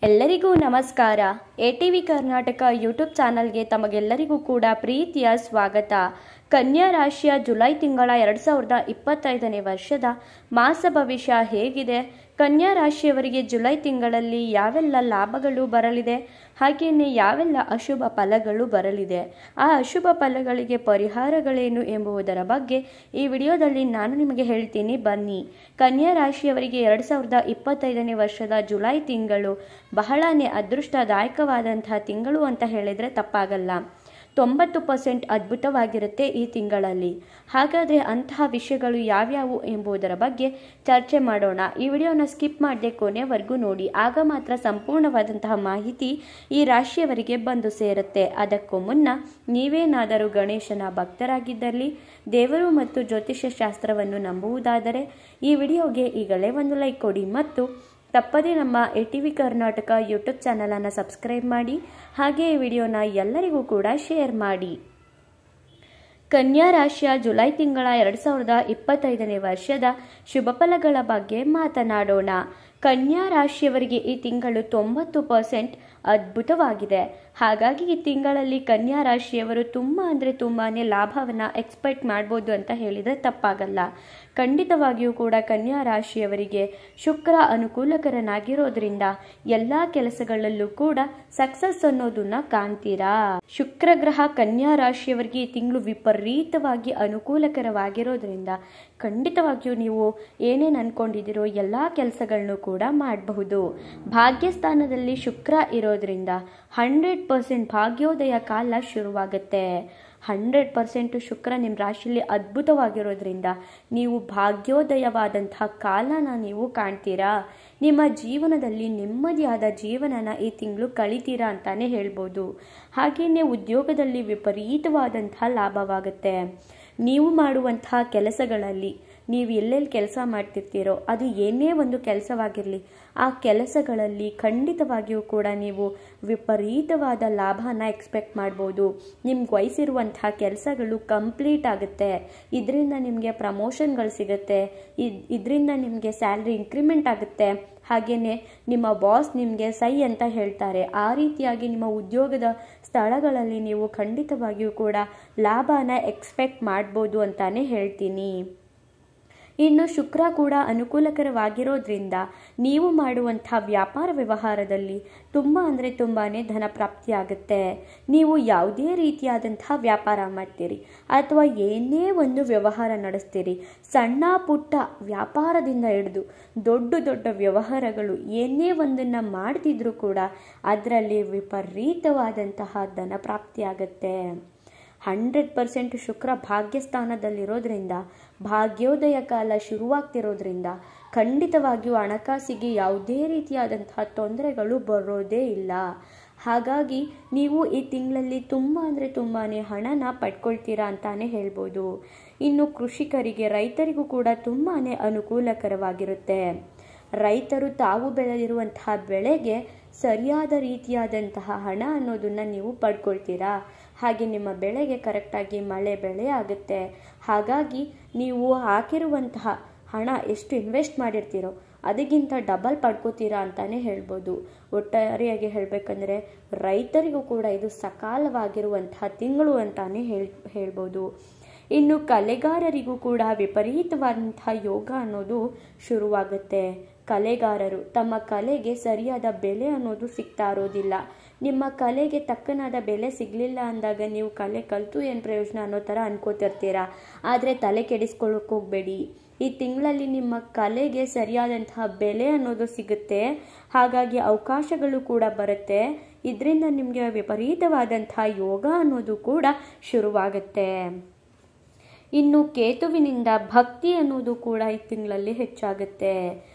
ಎಲ್ಲರಿಗೂ ನಮಸ್ಕಾರ. ATV Karnataka YouTube ಚಾನಲ್ಗೆ ತಮಗೆಲ್ಲರಿಗೂ ಕೂಡ ಪ್ರೀತಿಯ ಸ್ವಾಗತ. ಕನ್ಯಾ ರಾಶಿಯ ಜುಲೈ ತಿಂಗಳ 2025ನೇ ವರ್ಷದ ಮಾಸ ಭವಿಷ್ಯ ಹೇಗಿದೆ? ಕನ್ಯಾ ರಾಶಿಯವರಿಗೆ ಜುಲೈ ತಿಂಗಳಲ್ಲಿ ಯಾವೆಲ್ಲ ಲಾಭಗಳು ಬರಲಿದೆ, ಹಾಗೆಯೇ ಯಾವೆಲ್ಲ ಅಶುಭ ಫಲಗಳು ಬರಲಿದೆ, ಆ ಅಶುಭ ಫಲಗಳಿಗೆ ಪರಿಹಾರಗಳೇನು ಎಂಬುದರ ಬಗ್ಗೆ ಈ ವಿಡಿಯೋದಲ್ಲಿ ನಾನು ನಿಮಗೆ ಹೇಳ್ತೀನಿ, ಬನ್ನಿ. ಕನ್ಯಾ ರಾಶಿಯವರಿಗೆ 2025ನೇ ವರ್ಷದ ಜುಲೈ ತಿಂಗಳು ಬಹಳನೇ ಅದೃಷ್ಟದಾಯಕವಾದಂತಹ ತಿಂಗಳು ಅಂತ ಹೇಳಿದರೆ ತಪ್ಪಾಗಲ್ಲ. 90% ಅದ್ಭುತವಾಗಿರುತ್ತೆ ಈ ತಿಂಗಳಲ್ಲಿ. ಹಾಗಾದರೆ ಅಂತಹ ವಿಷಯಗಳು ಯಾವ್ಯಾವು ಎಂಬುದರ ಬಗ್ಗೆ ಚರ್ಚೆ ಮಾಡೋಣ. ಈ ವಿಡಿಯೋನ ಸ್ಕಿಪ್ ಮಾಡದೆ ಕೊನೆವರೆಗೂ ನೋಡಿ, ಆಗ ಮಾತ್ರ ಸಂಪೂರ್ಣವಾದಂತಹ ಮಾಹಿತಿ ಈ ರಾಶಿಯವರಿಗೆ ಬಂದು ಸೇರುತ್ತೆ. ಅದಕ್ಕೂ ಮುನ್ನ ನೀವೇನಾದರೂ ಗಣೇಶನ ಭಕ್ತರಾಗಿದ್ದಲ್ಲಿ, ದೇವರು ಮತ್ತು ಜ್ಯೋತಿಷ್ಯ ಶಾಸ್ತ್ರವನ್ನು ನಂಬುವುದಾದರೆ ಈ ವಿಡಿಯೋಗೆ ಈಗಲೇ ಒಂದು ಲೈಕ್ ಕೊಡಿ ಮತ್ತು ತಪ್ಪದೇ ನಮ್ಮ ATV ಕರ್ನಾಟಕ ಯೂಟ್ಯೂಬ್ ಚಾನಲನ್ನು ಸಬ್ಸ್ಕ್ರೈಬ್ ಮಾಡಿ, ಹಾಗೆ ಈ ವಿಡಿಯೋನ ಎಲ್ಲರಿಗೂ ಕೂಡ ಶೇರ್ ಮಾಡಿ. ಕನ್ಯಾ ರಾಶಿಯ ಜುಲೈ ತಿಂಗಳ 2025ನೇ ವರ್ಷದ ಶುಭ ಫಲಗಳ ಬಗ್ಗೆ ಮಾತನಾಡೋಣ. ಕನ್ಯಾ ರಾಶಿಯವರಿಗೆ ಈ ತಿಂಗಳು 90% ಅದ್ಭುತವಾಗಿದೆ. ಹಾಗಾಗಿ ಈ ತಿಂಗಳಲ್ಲಿ ಕನ್ಯಾ ರಾಶಿಯವರು ತುಂಬಾನೇ ಲಾಭವನ್ನು ಎಕ್ಸ್ಪೆಕ್ಟ್ ಮಾಡ್ಬೋದು ಅಂತ ಹೇಳಿದರೆ ತಪ್ಪಾಗಲ್ಲ. ಖಂಡಿತವಾಗಿಯೂ ಕೂಡ ಕನ್ಯಾ ರಾಶಿಯವರಿಗೆ ಶುಕ್ರ ಅನುಕೂಲಕರನಾಗಿರೋದ್ರಿಂದ ಎಲ್ಲ ಕೆಲಸಗಳಲ್ಲೂ ಕೂಡ ಸಕ್ಸಸ್ ಅನ್ನೋದನ್ನ ಕಾಣ್ತೀರಾ. ಶುಕ್ರ ಗ್ರಹ ಕನ್ಯಾ ರಾಶಿಯವರಿಗೆ ಈ ತಿಂಗಳು ವಿಪರೀತವಾಗಿ ಅನುಕೂಲಕರವಾಗಿರೋದ್ರಿಂದ ಖಂಡಿತವಾಗಿಯೂ ನೀವು ಏನೇನು ಅನ್ಕೊಂಡಿದ್ದೀರೋ ಎಲ್ಲ ಕೆಲಸಗಳನ್ನು ಕೂಡ ಮಾಡಬಹುದು. ಭಾಗ್ಯಸ್ಥಾನದಲ್ಲಿ ಶುಕ್ರ ಇರೋದ್ರಿಂದ 100% ಭಾಗ್ಯೋದಯ ಕಾಲ ಶುರುವಾಗುತ್ತೆ. 100% ಶುಕ್ರ ನಿಮ್ಮ ರಾಶಿಯಲ್ಲಿ ಅದ್ಭುತವಾಗಿರೋದ್ರಿಂದ ನೀವು ಭಾಗ್ಯೋದಯವಾದಂತಹ ಕಾಲನ ನೀವು ಕಾಣ್ತೀರಾ. ನಿಮ್ಮ ಜೀವನದಲ್ಲಿ ನೆಮ್ಮದಿಯಾದ ಜೀವನನ ಈ ತಿಂಗಳು ಕಳಿತೀರಾ ಅಂತಾನೆ ಹೇಳ್ಬೋದು. ಹಾಗೆಯೇ ಉದ್ಯೋಗದಲ್ಲಿ ವಿಪರೀತವಾದಂತಹ ಲಾಭವಾಗುತ್ತೆ. ನೀವು ಮಾಡುವಂತಹ ಕೆಲಸಗಳಲ್ಲಿ, ನೀವು ಎಲ್ಲೆಲ್ಲಿ ಕೆಲಸ ಮಾಡ್ತಿರ್ತೀರೋ ಅದು ಏನೇ ಒಂದು ಕೆಲಸವಾಗಿರಲಿ, ಆ ಕೆಲಸಗಳಲ್ಲಿ ಖಂಡಿತವಾಗಿಯೂ ಕೂಡ ನೀವು ವಿಪರೀತವಾದ ಲಾಭನ ಎಕ್ಸ್ಪೆಕ್ಟ್ ಮಾಡ್ಬೋದು. ನಿಮ್ಗೆ ವಹಿಸಿರುವಂತಹ ಕೆಲಸಗಳು ಕಂಪ್ಲೀಟ್ ಆಗುತ್ತೆ. ಇದರಿಂದ ನಿಮಗೆ ಪ್ರಮೋಷನ್ಗಳು ಸಿಗುತ್ತೆ, ಇದರಿಂದ ನಿಮಗೆ ಸ್ಯಾಲ್ರಿ ಇನ್ಕ್ರಿಮೆಂಟ್ ಆಗುತ್ತೆ. ಹಾಗೆಯೇ ನಿಮ್ಮ ಬಾಸ್ ನಿಮಗೆ ಸೈ ಅಂತ ಹೇಳ್ತಾರೆ. ಆ ರೀತಿಯಾಗಿ ನಿಮ್ಮ ಉದ್ಯೋಗದ ಸ್ಥಳಗಳಲ್ಲಿ ನೀವು ಖಂಡಿತವಾಗಿಯೂ ಕೂಡ ಲಾಭನ ಎಕ್ಸ್ಪೆಕ್ಟ್ ಮಾಡ್ಬೋದು ಅಂತಾನೆ ಹೇಳ್ತೀನಿ. ಇನ್ನು ಶುಕ್ರ ಕೂಡ ಅನುಕೂಲಕರವಾಗಿರೋದ್ರಿಂದ ನೀವು ಮಾಡುವಂತಹ ವ್ಯಾಪಾರ ವ್ಯವಹಾರದಲ್ಲಿ ತುಂಬಾನೇ ಧನ ಪ್ರಾಪ್ತಿಯಾಗುತ್ತೆ. ನೀವು ಯಾವುದೇ ರೀತಿಯಾದಂತಹ ವ್ಯಾಪಾರ ಮಾಡ್ತೀರಿ ಅಥವಾ ಏನೇ ಒಂದು ವ್ಯವಹಾರ ನಡೆಸ್ತೀರಿ, ಸಣ್ಣ ಪುಟ್ಟ ವ್ಯಾಪಾರದಿಂದ ಹಿಡಿದು ದೊಡ್ಡ ವ್ಯವಹಾರಗಳು ಏನೇ ಒಂದನ್ನು ಮಾಡ್ತಿದ್ರೂ ಕೂಡ ಅದರಲ್ಲಿ ವಿಪರೀತವಾದಂತಹ ಧನ ಪ್ರಾಪ್ತಿಯಾಗತ್ತೆ. 100% ಶುಕ್ರ ಭಾಗ್ಯಸ್ಥಾನದಲ್ಲಿರೋದ್ರಿಂದ, ಭಾಗ್ಯೋದಯ ಕಾಲ ಶುರುವಾಗ್ತಿರೋದ್ರಿಂದ ಖಂಡಿತವಾಗಿಯೂ ಹಣಕಾಸಿಗೆ ಯಾವುದೇ ರೀತಿಯಾದಂತಹ ತೊಂದರೆಗಳು ಬರೋದೇ ಇಲ್ಲ. ಹಾಗಾಗಿ ನೀವು ಈ ತಿಂಗಳಲ್ಲಿ ತುಂಬಾನೇ ಹಣನ ಪಡ್ಕೊಳ್ತೀರಾ ಅಂತಾನೆ ಹೇಳ್ಬೋದು. ಇನ್ನು ಕೃಷಿಕರಿಗೆ, ರೈತರಿಗೂ ಕೂಡ ತುಂಬಾನೇ ಅನುಕೂಲಕರವಾಗಿರುತ್ತೆ. ರೈತರು ತಾವು ಬೆಳೆದಿರುವಂತಹ ಬೆಳೆಗೆ ಸರಿಯಾದ ರೀತಿಯಾದಂತಹ ಹಣ ಅನ್ನೋದನ್ನ ನೀವು ಪಡ್ಕೊಳ್ತೀರಾ. ಹಾಗೆ ನಿಮ್ಮ ಬೆಳೆಗೆ ಕರೆಕ್ಟಾಗಿ ಮಳೆ ಬೆಳೆ ಆಗುತ್ತೆ. ಹಾಗಾಗಿ ನೀವು ಹಾಕಿರುವಂತಹ ಹಣ ಎಷ್ಟು ಇನ್ವೆಸ್ಟ್ ಮಾಡಿರ್ತೀರೋ ಅದಕ್ಕಿಂತ ಡಬಲ್ ಪಡ್ಕೋತೀರಾ ಅಂತಾನೆ ಹೇಳ್ಬೋದು. ಒಟ್ಟಾರೆಯಾಗಿ ಹೇಳಬೇಕಂದ್ರೆ ರೈತರಿಗೂ ಕೂಡ ಇದು ಸಕಾಲವಾಗಿರುವಂತಹ ತಿಂಗಳು ಅಂತಾನೆ ಹೇಳ್ಬೋದು. ಇನ್ನು ಕಲೆಗಾರರಿಗೂ ಕೂಡ ವಿಪರೀತವಾದಂತಹ ಯೋಗ ಅನ್ನೋದು ಶುರುವಾಗುತ್ತೆ. ಕಲೆಗಾರರು ತಮ್ಮ ಕಲೆಗೆ ಸರಿಯಾದ ಬೆಲೆ ಅನ್ನೋದು ಸಿಗ್ತಾ ಇರೋದಿಲ್ಲ. ನಿಮ್ಮ ಕಲೆಗೆ ತಕ್ಕನಾದ ಬೆಲೆ ಸಿಗಲಿಲ್ಲ ಅಂದಾಗ ನೀವು ಕಲೆ ಕಲಿತು ಏನು ಪ್ರಯೋಜನ ಅನ್ನೋ ಥರ ಅನ್ಕೋತಿರ್ತೀರಾ. ಆದರೆ ತಲೆ ಕೆಡಿಸ್ಕೊಳ್ಳೋಕೆ ಹೋಗಬೇಡಿ. ಈ ತಿಂಗಳಲ್ಲಿ ನಿಮ್ಮ ಕಲೆಗೆ ಸರಿಯಾದಂತಹ ಬೆಲೆ ಅನ್ನೋದು ಸಿಗುತ್ತೆ. ಹಾಗಾಗಿ ಅವಕಾಶಗಳು ಕೂಡ ಬರುತ್ತೆ. ಇದರಿಂದ ನಿಮಗೆ ವಿಪರೀತವಾದಂತಹ ಯೋಗ ಅನ್ನೋದು ಕೂಡ ಶುರುವಾಗುತ್ತೆ. ಇನ್ನು ಕೇತುವಿನಿಂದ ಭಕ್ತಿ ಅನ್ನೋದು ಕೂಡ ಈ ತಿಂಗಳಲ್ಲಿ ಹೆಚ್ಚಾಗುತ್ತೆ.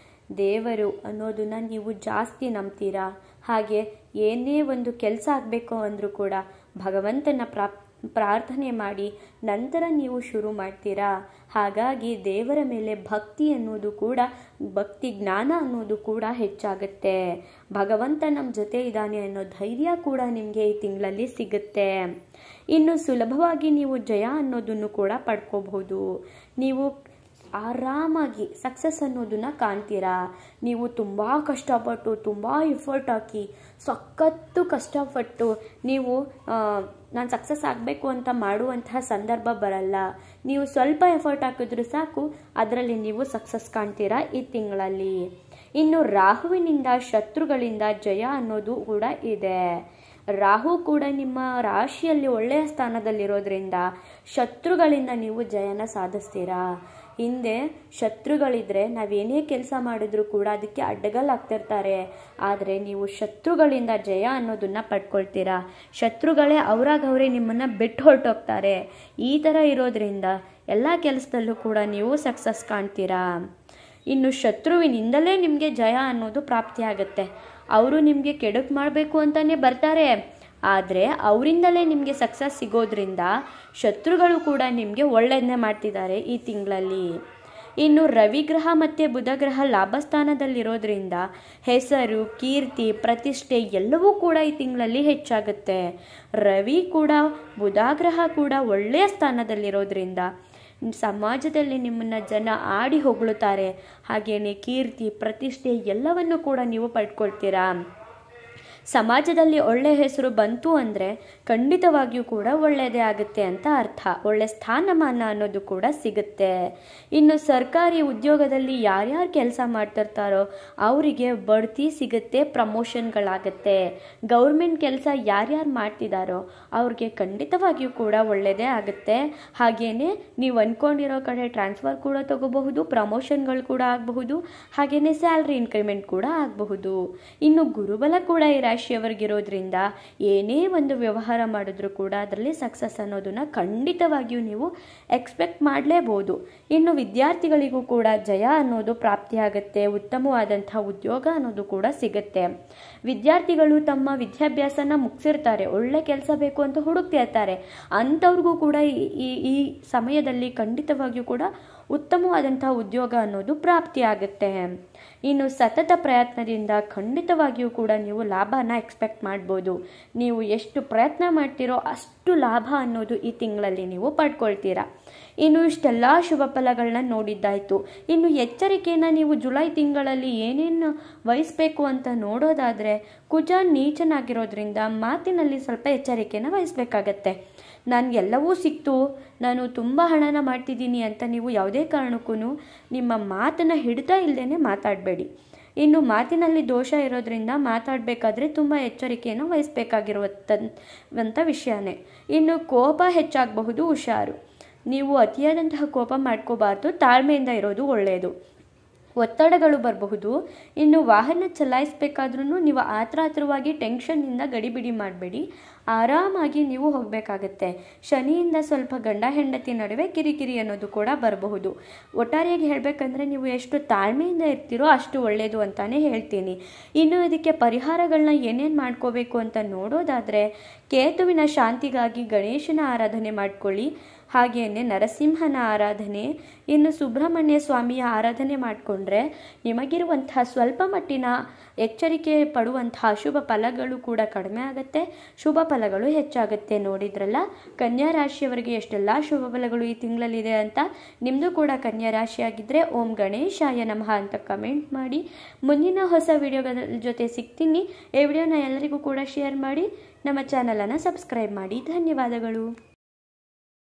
ದೇವರು ಅನ್ನೋದನ್ನ ನೀವು ಜಾಸ್ತಿ ನಂಬ್ತೀರಾ. ಹಾಗೆ ಏನೇ ಒಂದು ಕೆಲಸ ಆಗಬೇಕು ಅಂದರೂ ಕೂಡ ಭಗವಂತನ ಪ್ರಾರ್ಥನೆ ಮಾಡಿ ನಂತರ ನೀವು ಶುರು ಮಾಡ್ತೀರಾ. ಹಾಗಾಗಿ ದೇವರ ಮೇಲೆ ಭಕ್ತಿ ಅನ್ನೋದು ಕೂಡ, ಭಕ್ತಿ ಜ್ಞಾನ ಅನ್ನೋದು ಕೂಡ ಹೆಚ್ಚಾಗುತ್ತೆ. ಭಗವಂತ ನಮ್ಮ ಜೊತೆ ಇದ್ದಾನೆ ಅನ್ನೋ ಧೈರ್ಯ ಕೂಡ ನಿಮಗೆ ಈ ತಿಂಗಳಲ್ಲಿ ಸಿಗುತ್ತೆ. ಇನ್ನು ಸುಲಭವಾಗಿ ನೀವು ಜಯ ಅನ್ನೋದನ್ನು ಕೂಡ ಪಡ್ಕೋಬಹುದು. ನೀವು ಆರಾಮಾಗಿ ಸಕ್ಸಸ್ ಅನ್ನೋದನ್ನು ಕಾಣ್ತೀರಾ. ನೀವು ತುಂಬ ಕಷ್ಟಪಟ್ಟು ತುಂಬ ಎಫರ್ಟ್ ಹಾಕಿ ಸಖತ್ತು ಕಷ್ಟಪಟ್ಟು ನೀವು ನಾನು ಸಕ್ಸಸ್ ಆಗಬೇಕು ಅಂತ ಮಾಡುವಂತಹ ಸಂದರ್ಭ ಬರಲ್ಲ. ನೀವು ಸ್ವಲ್ಪ ಎಫರ್ಟ್ ಹಾಕಿದ್ರೂ ಸಾಕು, ಅದರಲ್ಲಿ ನೀವು ಸಕ್ಸಸ್ ಕಾಣ್ತೀರಾ ಈ ತಿಂಗಳಲ್ಲಿ. ಇನ್ನು ರಾಹುವಿನಿಂದ ಶತ್ರುಗಳಿಂದ ಜಯ ಅನ್ನೋದು ಕೂಡ ಇದೆ. ರಾಹು ಕೂಡ ನಿಮ್ಮ ರಾಶಿಯಲ್ಲಿ ಒಳ್ಳೆಯ ಸ್ಥಾನದಲ್ಲಿರೋದ್ರಿಂದ ಶತ್ರುಗಳಿಂದ ನೀವು ಜಯನ ಸಾಧಿಸ್ತೀರಾ. ಹಿಂದೆ ಶತ್ರುಗಳಿದ್ರೆ ನಾವೇನೇ ಕೆಲಸ ಮಾಡಿದ್ರೂ ಕೂಡ ಅದಕ್ಕೆ ಅಡ್ಡಗಲ್ಲಾಗ್ತಿರ್ತಾರೆ. ಆದರೆ ನೀವು ಶತ್ರುಗಳಿಂದ ಜಯ ಅನ್ನೋದನ್ನು ಪಡ್ಕೊಳ್ತೀರಾ. ಶತ್ರುಗಳೇ ಅವರೇ ನಿಮ್ಮನ್ನು ಬಿಟ್ಟು ಹೊರಟೋಗ್ತಾರೆ. ಈ ಥರ ಇರೋದ್ರಿಂದ ಎಲ್ಲ ಕೆಲಸದಲ್ಲೂ ಕೂಡ ನೀವು ಸಕ್ಸಸ್ ಕಾಣ್ತೀರಾ. ಇನ್ನು ಶತ್ರುವಿನಿಂದಲೇ ನಿಮಗೆ ಜಯ ಅನ್ನೋದು ಪ್ರಾಪ್ತಿಯಾಗುತ್ತೆ. ಅವರು ನಿಮಗೆ ಕೆಡುಕು ಮಾಡಬೇಕು ಅಂತಲೇ ಬರ್ತಾರೆ, ಆದರೆ ಅವರಿಂದಲೇ ನಿಮಗೆ ಸಕ್ಸಸ್ ಸಿಗೋದ್ರಿಂದ ಶತ್ರುಗಳು ಕೂಡ ನಿಮಗೆ ಒಳ್ಳೆಯದನ್ನೇ ಮಾಡ್ತಿದ್ದಾರೆ ಈ ತಿಂಗಳಲ್ಲಿ. ಇನ್ನು ರವಿಗ್ರಹ ಮತ್ತು ಬುಧಗ್ರಹ ಲಾಭಸ್ಥಾನದಲ್ಲಿರೋದ್ರಿಂದ ಹೆಸರು, ಕೀರ್ತಿ, ಪ್ರತಿಷ್ಠೆ ಎಲ್ಲವೂ ಕೂಡ ಈ ತಿಂಗಳಲ್ಲಿ ಹೆಚ್ಚಾಗುತ್ತೆ. ರವಿ ಕೂಡ ಬುಧಗ್ರಹ ಕೂಡ ಒಳ್ಳೆಯ ಸ್ಥಾನದಲ್ಲಿರೋದ್ರಿಂದ ಸಮಾಜದಲ್ಲಿ ನಿಮ್ಮನ್ನು ಜನ ಆಡಿ ಹೊಗಳುತ್ತಾರೆ. ಹಾಗೆಯೇ ಕೀರ್ತಿ, ಪ್ರತಿಷ್ಠೆ ಎಲ್ಲವನ್ನು ಕೂಡ ನೀವು ಪಡ್ಕೊಳ್ತೀರಾ. ಸಮಾಜದಲ್ಲಿ ಒಳ್ಳೆಯ ಹೆಸರು ಬಂತು ಅಂದರೆ ಖಂಡಿತವಾಗಿಯೂ ಕೂಡ ಒಳ್ಳೆಯದೇ ಆಗುತ್ತೆ ಅಂತ ಅರ್ಥ. ಒಳ್ಳೆ ಸ್ಥಾನಮಾನ ಅನ್ನೋದು ಕೂಡ ಸಿಗುತ್ತೆ. ಇನ್ನು ಸರ್ಕಾರಿ ಉದ್ಯೋಗದಲ್ಲಿ ಯಾರ್ಯಾರು ಕೆಲಸ ಮಾಡ್ತಿರ್ತಾರೋ ಅವರಿಗೆ ಬಡ್ತಿ ಸಿಗುತ್ತೆ, ಪ್ರಮೋಷನ್ಗಳಾಗುತ್ತೆ. ಗೌರ್ಮೆಂಟ್ ಕೆಲಸ ಯಾರ್ಯಾರು ಮಾಡ್ತಿದ್ದಾರೋ ಅವ್ರಿಗೆ ಖಂಡಿತವಾಗಿಯೂ ಕೂಡ ಒಳ್ಳೆಯದೇ ಆಗುತ್ತೆ. ಹಾಗೆಯೇ ನೀವು ಅಂದ್ಕೊಂಡಿರೋ ಕಡೆ ಟ್ರಾನ್ಸ್ಫರ್ ಕೂಡ ತಗೋಬಹುದು, ಪ್ರಮೋಷನ್ಗಳು ಕೂಡ ಆಗಬಹುದು, ಹಾಗೆಯೇ ಸ್ಯಾಲ್ರಿ ಇನ್ಕ್ರಿಮೆಂಟ್ ಕೂಡ ಆಗಬಹುದು. ಇನ್ನು ಗುರುಬಲ ಕೂಡ ಈ ರಾಶಿಯವರಿಗಿರೋದ್ರಿಂದ ಏನೇ ಒಂದು ವ್ಯವಹಾರ ಮಾಡಿದ್ರೂ ಕೂಡ ಅದರಲ್ಲಿ ಸಕ್ಸಸ್ ಅನ್ನೋದನ್ನು ಖಂಡಿತವಾಗಿಯೂ ನೀವು ಎಕ್ಸ್ಪೆಕ್ಟ್ ಮಾಡಲೇಬಹುದು. ಇನ್ನು ವಿದ್ಯಾರ್ಥಿಗಳಿಗೂ ಕೂಡ ಜಯ ಅನ್ನೋದು ಪ್ರಾಪ್ತಿಯಾಗುತ್ತೆ. ಉತ್ತಮವಾದಂಥ ಉದ್ಯೋಗ ಅನ್ನೋದು ಕೂಡ ಸಿಗುತ್ತೆ. ವಿದ್ಯಾರ್ಥಿಗಳು ತಮ್ಮ ವಿದ್ಯಾಭ್ಯಾಸನ ಮುಗಿಸಿರ್ತಾರೆ, ಒಳ್ಳೆ ಕೆಲಸ ಬೇಕು ಅಂತ ಹುಡುಕ್ತಿರ್ತಾರೆ. ಅಂಥವ್ರಿಗೂ ಕೂಡ ಈ ಸಮಯದಲ್ಲಿ ಖಂಡಿತವಾಗಿಯೂ ಕೂಡ ಉತ್ತಮವಾದಂಥ ಉದ್ಯೋಗ ಅನ್ನೋದು ಪ್ರಾಪ್ತಿಯಾಗುತ್ತೆ. ಇನ್ನು ಸತತ ಪ್ರಯತ್ನದಿಂದ ಖಂಡಿತವಾಗಿಯೂ ಕೂಡ ನೀವು ಲಾಭನ ಎಕ್ಸ್ಪೆಕ್ಟ್ ಮಾಡ್ಬೋದು. ನೀವು ಎಷ್ಟು ಪ್ರಯತ್ನ ಮಾಡ್ತೀರೋ ಅಷ್ಟು ಲಾಭ ಅನ್ನೋದು ಈ ತಿಂಗಳಲ್ಲಿ ನೀವು ಪಡ್ಕೊಳ್ತೀರಾ. ಇನ್ನು ಇಷ್ಟೆಲ್ಲ ಶುಭ ಫಲಗಳನ್ನ ನೋಡಿದ್ದಾಯಿತು. ಇನ್ನು ಎಚ್ಚರಿಕೆಯನ್ನು ನೀವು ಜುಲೈ ತಿಂಗಳಲ್ಲಿ ಏನೇನು ವಹಿಸಬೇಕು ಅಂತ ನೋಡೋದಾದರೆ, ಕುಜ ನೀಚನಾಗಿರೋದ್ರಿಂದ ಮಾತಿನಲ್ಲಿ ಸ್ವಲ್ಪ ಎಚ್ಚರಿಕೆಯನ್ನು ವಹಿಸಬೇಕಾಗತ್ತೆ. ನನಗೆಲ್ಲವೂ ಸಿಕ್ತು, ನಾನು ತುಂಬ ಹಣನ ಮಾಡ್ತಿದ್ದೀನಿ ಅಂತ ನೀವು ಯಾವುದೇ ಕಾರಣಕ್ಕೂ ನಿಮ್ಮ ಮಾತನ್ನು ಹಿಡಿತಾ ಇಲ್ಲದೇ ಮಾತಾಡಬೇಡಿ. ಇನ್ನು ಮಾತಿನಲ್ಲಿ ದೋಷ ಇರೋದ್ರಿಂದ ಮಾತಾಡಬೇಕಾದ್ರೆ ತುಂಬ ಎಚ್ಚರಿಕೆಯನ್ನು ವಹಿಸಬೇಕಾಗಿರುವಂಥ ವಿಷಯನೇ. ಇನ್ನು ಕೋಪ ಹೆಚ್ಚಾಗಬಹುದು, ಹುಷಾರು. ನೀವು ಅತಿಯಾದಂತಹ ಕೋಪ ಮಾಡ್ಕೋಬಾರ್ದು, ತಾಳ್ಮೆಯಿಂದ ಇರೋದು ಒಳ್ಳೆಯದು. ಒತ್ತಡಗಳು ಬರಬಹುದು. ಇನ್ನು ವಾಹನ ಚಲಾಯಿಸಬೇಕಾದ್ರೂ ನೀವು ಆತುರವಾಗಿ ಟೆನ್ಷನ್ನಿಂದ ಗಡಿಬಿಡಿ ಮಾಡಬೇಡಿ, ಆರಾಮಾಗಿ ನೀವು ಹೋಗಬೇಕಾಗತ್ತೆ. ಶನಿಯಿಂದ ಸ್ವಲ್ಪ ಗಂಡ ಹೆಂಡತಿ ನಡುವೆ ಕಿರಿಕಿರಿ ಅನ್ನೋದು ಕೂಡ ಬರಬಹುದು. ಒಟ್ಟಾರೆಯಾಗಿ ಹೇಳಬೇಕಂದ್ರೆ ನೀವು ಎಷ್ಟು ತಾಳ್ಮೆಯಿಂದ ಇರ್ತೀರೋ ಅಷ್ಟು ಒಳ್ಳೆಯದು ಅಂತಾನೆ ಹೇಳ್ತೀನಿ. ಇನ್ನು ಇದಕ್ಕೆ ಪರಿಹಾರಗಳನ್ನ ಏನೇನು ಮಾಡ್ಕೋಬೇಕು ಅಂತ ನೋಡೋದಾದರೆ, ಕೇತುವಿನ ಶಾಂತಿಗಾಗಿ ಗಣೇಶನ ಆರಾಧನೆ ಮಾಡ್ಕೊಳ್ಳಿ. ಹಾಗೆಯೇ ನರಸಿಂಹನ ಆರಾಧನೆ, ಇನ್ನು ಸುಬ್ರಹ್ಮಣ್ಯ ಸ್ವಾಮಿಯ ಆರಾಧನೆ ಮಾಡಿಕೊಂಡ್ರೆ ನಿಮಗಿರುವಂತಹ ಸ್ವಲ್ಪ ಮಟ್ಟಿನ ಎಚ್ಚರಿಕೆ ಪಡುವಂತಹ ಅಶುಭ ಫಲಗಳು ಕೂಡ ಕಡಿಮೆ ಆಗುತ್ತೆ, ಶುಭ ಫಲಗಳು ಹೆಚ್ಚಾಗುತ್ತೆ. ನೋಡಿದ್ರಲ್ಲ ಕನ್ಯಾ ರಾಶಿಯವರಿಗೆ ಎಷ್ಟೆಲ್ಲ ಶುಭ ಫಲಗಳು ಈ ತಿಂಗಳಲ್ಲಿದೆ ಅಂತ. ನಿಮ್ಮದು ಕೂಡ ಕನ್ಯಾ ರಾಶಿಯಾಗಿದ್ದರೆ ಓಂ ಗಣೇಶಾಯ ನಮಃ ಅಂತ ಕಮೆಂಟ್ ಮಾಡಿ. ಮುಂದಿನ ಹೊಸ ವಿಡಿಯೋಗಳ ಜೊತೆ ಸಿಗ್ತೀನಿ. ಈ ವಿಡಿಯೋನ ಎಲ್ಲರಿಗೂ ಕೂಡ ಶೇರ್ ಮಾಡಿ, ನಮ್ಮ ಚಾನಲನ್ನು ಸಬ್ಸ್ಕ್ರೈಬ್ ಮಾಡಿ. ಧನ್ಯವಾದಗಳು.